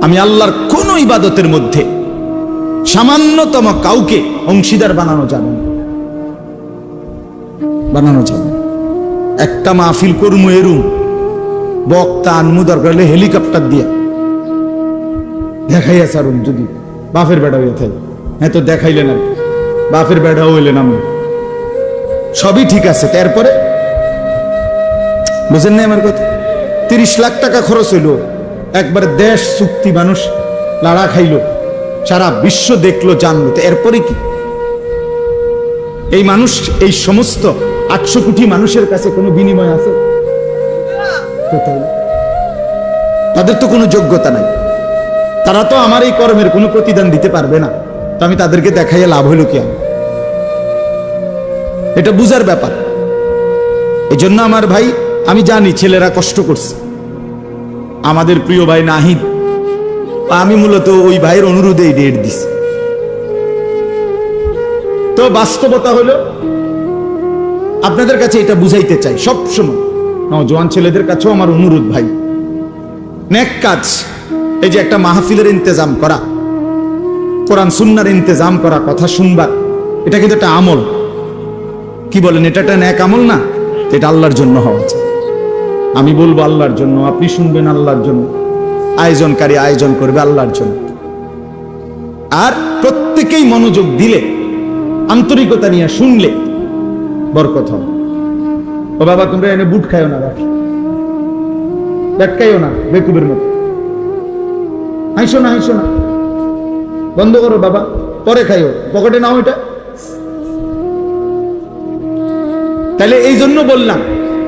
আমি আল্লাহর কোন ইবাদতের মধ্যে সামান্যতম কাউকে অংশীদার বানানো যাবে না, বানানো যাবে। একটা মাহফিল করমু এরুম বক্তা আনমু দরকার হলে হেলিকপ্টার দিয়া দেখাইয়া সারুন, যদি বাপের বেড়া হয়ে থাকে। হ্যাঁ তো দেখাইলেন আর বাপের বেড়াও হইলেন, আমি সবই ঠিক আছে। তারপরে বুঝেন না আমার কথা? 30 লাখ টাকা খরচ হইল, একবার দেশ চুক্তি, মানুষ লাড়া খাইল, সারা বিশ্ব দেখলো, জানলো। তো এরপরে কি? এই মানুষ, এই সমস্ত 800 কোটি মানুষের কাছে কোনো বিনিময় আছে? তাদের তো কোনো যোগ্যতা নাই, তারা তো আমার এই কর্মের কোনো প্রতিদান দিতে পারবে না। তো আমি তাদেরকে দেখাইয়া লাভ হইল কি? এটা বুঝার ব্যাপার। এই জন্য আমার ভাই, আমি জানি ছেলেরা কষ্ট করছে, আমাদের প্রিয় ভাই নাহিদ, আমি মূলত ওই ভাইয়ের অনুরোধেই ডেট দিছি। তো বাস্তবতা হলো, আপনাদের কাছে এটা বুঝাইতে চাই সবসময়, নওজোয়ান ছেলেদের কাছেও আমার অনুরোধ, ভাই নেক কাজ, এই যে একটা মাহফিলের ইন্তজাম করা, কোরআন সুন্নাহর ইন্তজাম করা, কথা শুনবার, এটা কিন্তু একটা আমল। কি বলেন? এটা একটা নেক আমল না? এটা আল্লাহর জন্য হওয়া চাই। আমি বলবো আল্লাহর জন্য, আপনি শুনবেন আল্লাহর জন্য, আয়োজনকারী আয়োজন করবে আল্লাহর জন্য। আর প্রত্যেকেই মনোযোগ দিলে, আন্তরিকতা নিয়ে শুনলে বরকত হবে। ও বাবা, তোমরা এনে বুট খাইও না, খাইও না বেকুবের মতো, হাইসো না, হাইসো না, বন্ধ করো বাবা, পরে খাইও, পকেটে নাও এটা। তাহলে এই জন্য বললাম,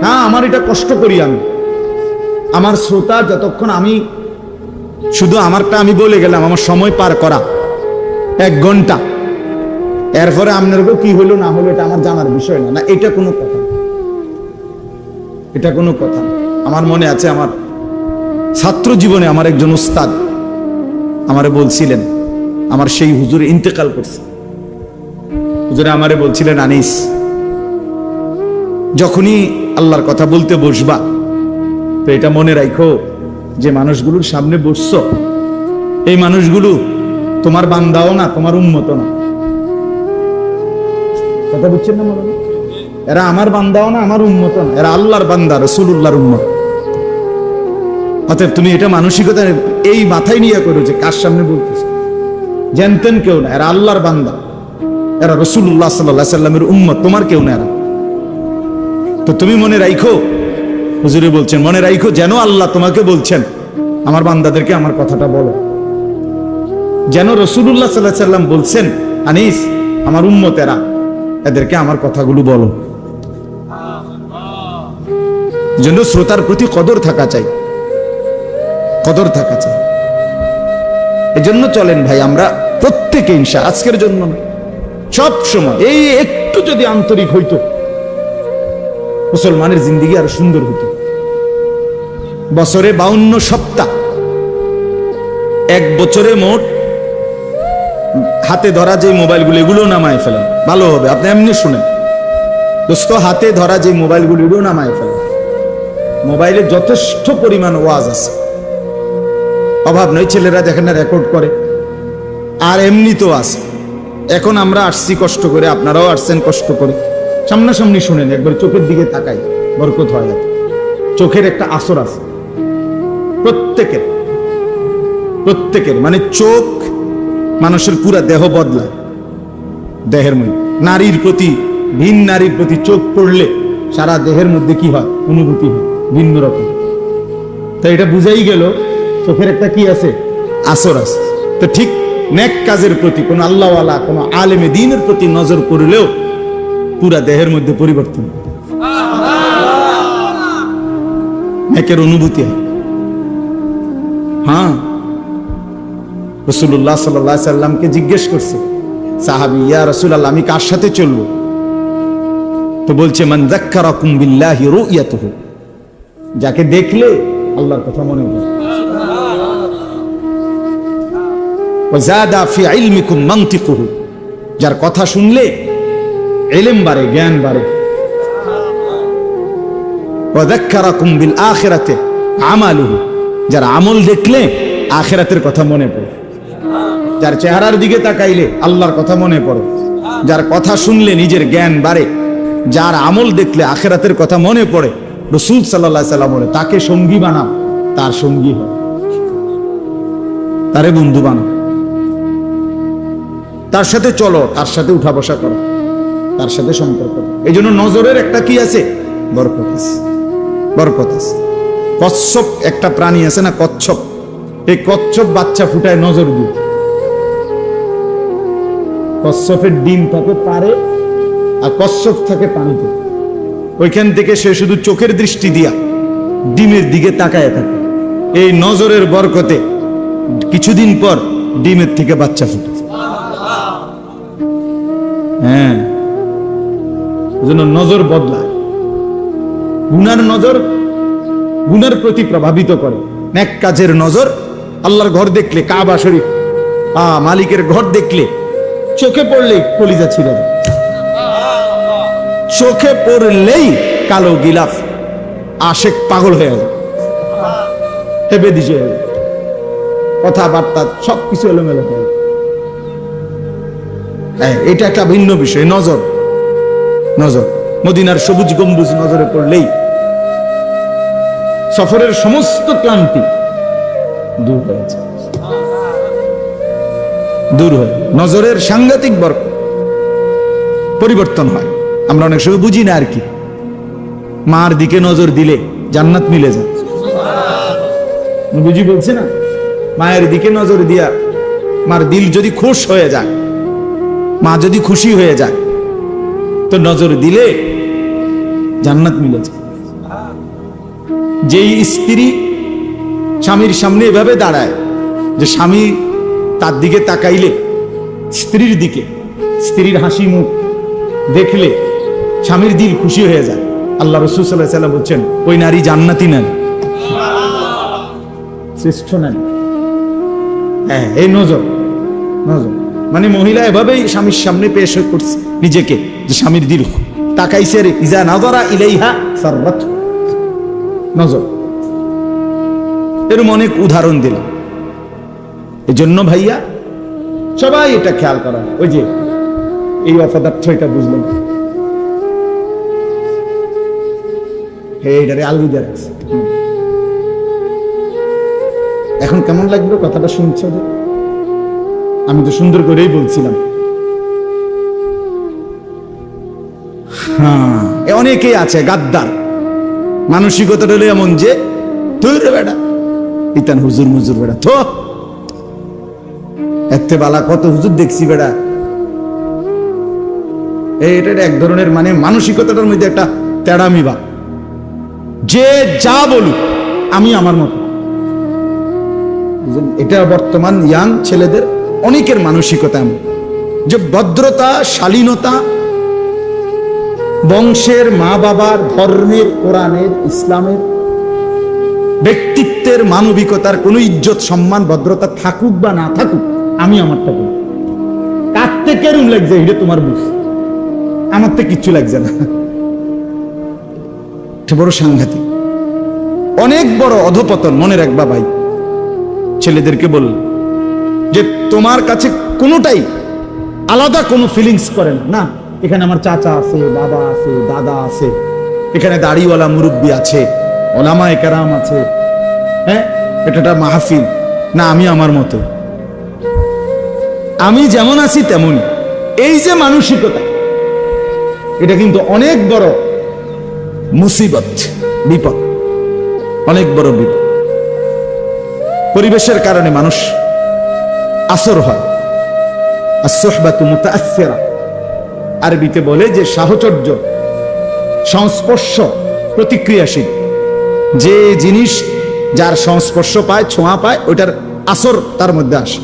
হ্যাঁ আমার এটা কষ্ট করি আমি, আমার শ্রোতা যতক্ষণ, আমি শুধু আমারটা আমি বলে গেলাম, আমার সময় পার করা 1 ঘন্টা, এরপরে আপনার কি হলো না হলো এটা আমার জানার বিষয় না। না, এটা কোনো কথা না, এটা কোনো কথা না। আমার মনে আছে, আমার ছাত্র জীবনে আমার একজন উস্তাদ আমারে বলছিলেন, আমার সেই হুজুরে ইন্তেকাল করছে, হুজুরে আমারে বলছিলেন, আনিস, যখনই আল্লাহর কথা বলতে বসবা তো এটা মনে রাখো যে মানুষগুলোর সামনে বসছো, এই মানুষগুলো তোমার বান্দাও না, তোমার উম্মত না। কথা বুঝছেন না? মনে এরা আমার বান্দাও না, আমার উম্মত না, এরা আল্লাহর বান্দা, রাসূলুল্লাহর উম্মত। অতএব তুমি এটা মানসিকতা এই মাথায় নিয়ে করো যে কার সামনে বলতেছে, জানতেন কেউ না, এরা আল্লাহর বান্দা, এরা রাসূলুল্লাহ সাল্লাল্লাহু আলাইহি সাল্লামের উম্মত, তোমার কেউ না এরা। তো তুমি মনে রাখো, হুজুরে বলছেন, মনে রাখো যেন আল্লাহ তোমাকে বলছেন আমার বান্দাদেরকে আমার কথাটা বলো, যেন রাসূলুল্লাহ সাল্লাল্লাহু আলাইহি সাল্লাম বলছেন, আনিস আমার উম্মতেরা, এদেরকে আমার কথাগুলো বলো। যেন শ্রোতার প্রতি কদর থাকা চাই, কদর থাকা চাই। এই জন্য চলেন ভাই, আমরা প্রত্যেকে ইনশাআল্লাহ, আজকের জন্য সব সময় এই একটু যদি আন্তরিক হইতো, মুসলমানের জিন্দেগি আরো সুন্দর হতো। বছরে 52 সপ্তাহ, 1 বছরে মোট হাতে ধরা যে মোবাইলগুলো, এগুলো নামায় ফেলেন, ভালো হবে। আপনি এমনি শুনেন দোস্ত, হাতে ধরা যে মোবাইলগুলো, এগুলো নামায় ফেলেন। মোবাইলে যথেষ্ট পরিমাণ ওয়াজ আছে, অভাব নয়। ছেলেরা দেখেন না রেকর্ড করে, আর এমনি তো আছে। এখন আমরা আসছি কষ্ট করে, আপনারাও আসছেন কষ্ট করে, সামনাসামনি শুনেন, একবার চোখের দিকে তাকাই, বরকত হয়। চোখের একটা আসর আছে প্রত্যেকের, প্রত্যেকের, মানে চোখ মানুষের পুরা দেহ বদলায়। দেহের মধ্যে নারীর প্রতি, ভিন নারীর প্রতি চোখ পড়লে সারা দেহের মধ্যে কি হয়? অনুভূতি হয় ভিন্ন রকম। তো এটা বুঝাই গেল চোখের একটা কি আছে? আসর আছে। তো ঠিক নেক কাজের প্রতি, কোন আল্লাহওয়ালা, কোন আলেমে দ্বীনের প্রতি নজর করলেও পুরা দেহের মধ্যে পরিবর্তন, নেকের অনুভূতি হয়। হ্যাঁ, রাসূলুল্লাহ সাল্লাল্লাহু আলাইহি সাল্লামকে জিজ্ঞেস করছে সাহাবী, ইয়া রাসূলুল্লাহ, আমি কার সাথে চলবো? তো বলছে, মান যাক্কারাকুম বিল্লাহি রুয়াতুহু, যাকে দেখলে আল্লাহর কথা মনে পড়ে। ওয়া যাদা ফি ইলমিকুম মানতিকুহু, যার কথা শুনলে ইলম বাড়ে, জ্ঞান বাড়ে। ওয়া যাক্কারাকুম বিল আখিরাতি আমালুহু, যার আমল দেখলে আখিরাতের কথা মনে পড়ে, যার চেহারার দিকে তাকাইলে আল্লাহর কথা মনে পড়ে, যার কথা শুনলে নিজের জ্ঞান বাড়ে, যার আমল দেখলে আখিরাতের কথা মনে পড়ে, রাসূল সাল্লাল্লাহু আলাইহি ওয়াসাল্লাম বলে তাকে সঙ্গী বানাও, তার সঙ্গী হয়, তারে বন্ধু বানাও, তার সাথে চলো, তার সাথে উঠা বসা করো, তার সাথে সম্পর্ক। এই জন্য নজরের একটা কি আছে? বরকত আছে, বরকত আছে। কচ্ছপ একটা প্রাণী আছে না, কচ্ছপ, এই কচ্ছপ বাচ্চা ফুটায় নজর দিয়ে। কচ্ছপের ডিম থাকে পারে, আর কচ্ছপ থাকে পানিতে। ওইখান থেকে সে শুধু চোখের দৃষ্টি দিয়া ডিমের দিকে তাকায় থাকে। এই নজরের বরকতে কিছুদিন পর ডিমের থেকে বাচ্চা ফুটে। হ্যাঁ, এজন্য নজর বদলায়। গুনার নজর গুনার প্রতি প্রভাবিত করে, নেক কাজের নজর। আল্লাহর ঘর দেখলে, কাবা শরীফ, মালিকের ঘর দেখলে চোখে পড়লেই কলিজা ছিঁড়ে যায়, চোখে পড়লেই কালো গিলাফ আশেক পাগল হয়ে যায়, হেবে দিছে, কথাবার্তা সবকিছু এলোমেলো হয়ে যায়। এটা একটা ভিন্ন বিষয়। নজর, নজর। মদিনার সবুজ গম্বুজ নজরে পড়লেই সফরের সমস্ত ক্লান্তি দূর হয়ে যায়, দূর হয়। নজরের সাংঘাতিক বরকত, পরিবর্তন হয়। আমরা অনেক সময় বুঝি না আর কি, মার দিকে নজর দিলে জান্নাত মিলে যায়। বুঝি বলছে না, মায়ের দিকে নজর দিয়া মার দিল যদি খুশ হয়ে যায়, মা যদি খুশি হয়ে যায়, তো নজর দিলে জান্নাত মিলে যায়। যেই স্ত্রী স্বামীর সামনে এভাবে দাঁড়ায় যে স্বামী তার দিকে তাকাইলে, স্ত্রীর দিকে, স্ত্রীর হাসি মুখ দেখলে স্বামীর দিল খুশি হয়ে যায়, আল্লাহ রাসূল সাল্লাল্লাহু আলাইহি ওয়াসাল্লাম বলছেন ওই নারী জান্নাতি নারী, শ্রেষ্ঠ নারী। হ্যাঁ, এই নজর, নজর মানে মহিলা এভাবেই স্বামীর সামনে পেশ করছে নিজেকে, যে স্বামীর দিল তাকাইছে রে, ইজা নাযারা ইলাইহা সাররাত, নজর। এরকম অনেক উদাহরণ দিলাম। এই জন্য ভাইয়া সবাই এটা খেয়াল করা। ওই যে এই অপদার্থ, এটা বুঝলেন, এইটারে আলবিদা রাখছে। এখন কেমন লাগলো কথাটা শুনছো? আমি তো সুন্দর করেই বলছিলাম। হ্যাঁ, অনেকেই আছে গাদ্দার, মানসিকতাটা হলো এমন যে তুই রে বেটা, ইতান হুজুর মুজুর বেটা, তো এতে বালা কত হুজুর দেখছি বেটা। এটা এক ধরনের মানে মানসিকতাটার মধ্যে একটা তেড়ামি বা, যে যা বলুক আমি আমার মতো। এটা বর্তমান ইয়াং ছেলেদের অনেকের মানসিকতা এমন যে ভদ্রতা, শালীনতা, বংশের, মা বাবার, ধর্মের, কোরআনের, ইসলামের, ব্যক্তিত্বের, মানবিকতার কোন ইজ্জত, সম্মান, ভদ্রতা থাকুক বা না থাকুক, আমি আমারটা করি। কাটতে কেরম লাগছে এটা তোমার বুঝ, আমার তো কিচ্ছু লাগছে না। বড় সাংঘাতিক, অনেক বড় অধপতন। মনে রাখবা ভাই, ছেলেদেরকে বল যে তোমার কাছে কোনোটাই আলাদা কোনো ফিলিংস করেন না। এখানে আমার চাচা আছে, বাবা আছে, দাদা আছে, এখানে দাড়িওয়ালা মুরব্বী আছে, ওলামায়ে কেরাম আছে, হ্যাঁ, এটা মাহফিল না, আমি আমার মতো, আমি যেমন আছি তেমনই। এই যে মানসিকতা, এটা কিন্তু অনেক বড় মুসিবত, বিপদ, অনেক বড় বিপদ। পরিবেশের কারণে মানুষ আসর হয়। আস-সুহবাতু মুতাআসসিরা, আরবিতে বলে যে সাহচর্য, সংস্পর্শ প্রতিক্রিয়াশীল। যে জিনিস যার সংস্পর্শ পায়, ছোঁয়া পায়, ওইটার আসর তার মধ্যে আসে।